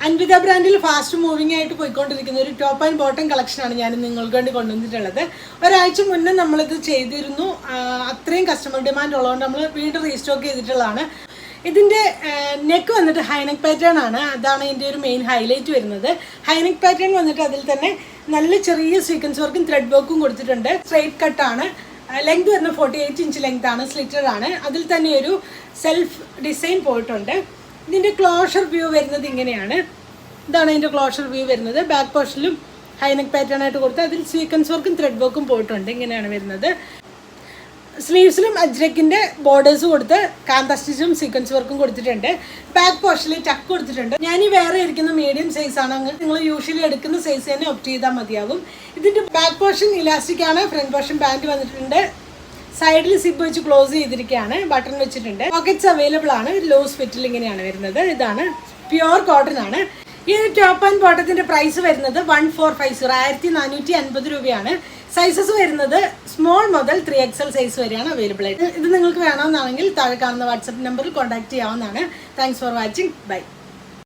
അൻവിത ബ്രാൻഡിൽ fast moving ആയിട്ട് പോയിക്കൊണ്ടിരിക്കുന്ന ഒരു ടോപ്പ് ആൻഡ് ബോട്ടം കളക്ഷനാണ് ഞാൻ നിങ്ങൾക്ക് വേണ്ടി കൊണ്ടുവന്നിട്ടുള്ളത്. ഒരാഴ്ച മുന്നേ നമ്മളിത് ചെയ്തിരുന്നു. അത്രയും കസ്റ്റമർ ഡിമാൻഡ് ഉള്ളതുകൊണ്ട് നമ്മൾ വീണ്ടും റീസ്റ്റോക്ക് ചെയ്തിട്ടുള്ളതാണ്. ഇതിൻ്റെ നെക്ക് വന്നിട്ട് ഹൈനെക്ക് പാറ്റേൺ ആണ്. അതാണ് ഇതിൻ്റെ ഒരു മെയിൻ ഹൈലൈറ്റ് വരുന്നത്. ഹൈനെക്ക് പാറ്റേൺ വന്നിട്ട് അതിൽ തന്നെ നല്ല ചെറിയ സീക്വൻസ് വർക്കും ത്രെഡ് വർക്കും കൊടുത്തിട്ടുണ്ട്. സ്ട്രെയിറ്റ് കട്ടാണ്. ലെങ്ത് വരുന്ന 48 ഇഞ്ച് ലെങ്ത് ആണ്. സ്ലിറ്റഡ് ആണ്. അതിൽ തന്നെ ഒരു സെൽഫ് ഡിസൈൻ പോയിട്ടുണ്ട്. ഇതിൻ്റെ ക്ലോഷർ വ്യൂ വരുന്നത് ഇങ്ങനെയാണ്. ഇതാണ് ഇതിൻ്റെ ക്ലോഷർ വ്യൂ വരുന്നത്. ബാക്ക് പോർഷനിലും ഹൈനെക്ക് പാറ്റേൺ ആയിട്ട് കൊടുത്ത് അതിൽ സീക്വൻസ് വർക്കും ത്രെഡ് വർക്കും പോയിട്ടുണ്ട്. ഇങ്ങനെയാണ് വരുന്നത്. സ്ലീവ്സിലും അജ്രക്കിൻ്റെ ബോർഡേഴ്സ് കൊടുത്ത് കാന്ത സ്റ്റിച്ചും സീക്വൻസ് വർക്കും കൊടുത്തിട്ടുണ്ട്. ബാക്ക് പോർഷനിൽ ടക്ക് കൊടുത്തിട്ടുണ്ട്. ഞാൻ ഈ വേറെ ഇരിക്കുന്ന മീഡിയം സൈസാണ്. നിങ്ങൾ യൂഷ്വലി എടുക്കുന്ന സൈസ് തന്നെ ഒപ്റ്റ് ചെയ്താൽ മതിയാവും. ഇതിൻ്റെ ബാക്ക് പോർഷൻ ഇലാസ്റ്റിക് ആണ്. ഫ്രണ്ട് പോർഷൻ പാൻറ് വന്നിട്ടുണ്ട്. സൈഡിൽ സിപ്പ് വെച്ച് ക്ലോസ് ചെയ്തിരിക്കുകയാണ്. ബട്ടൺ വെച്ചിട്ടുണ്ട്. പോക്കറ്റ്സ് അവൈലബിൾ ആണ്. ലോസ് ഫിറ്റിൽ ഇങ്ങനെയാണ് വരുന്നത്. ഇതാണ് പ്യുവർ കോട്ടൺ ആണ്. ഈ ടോപ്പ് ആൻഡ് ബോട്ടത്തിൻ്റെ പ്രൈസ് വരുന്നത് 1450 1450 രൂപയാണ്. സൈസസ് വരുന്നത് സ്മോൾ മുതൽ 3XL സൈസ് വരെയാണ് അവൈലബിൾ ആയിട്ട്. ഇത് നിങ്ങൾക്ക് വേണമെന്നാണെങ്കിൽ താഴെ കാണുന്ന വാട്സപ്പ് നമ്പറിൽ കോൺടാക്ട് ചെയ്യാവുന്നതാണ്. Thanks for watching. ബൈ.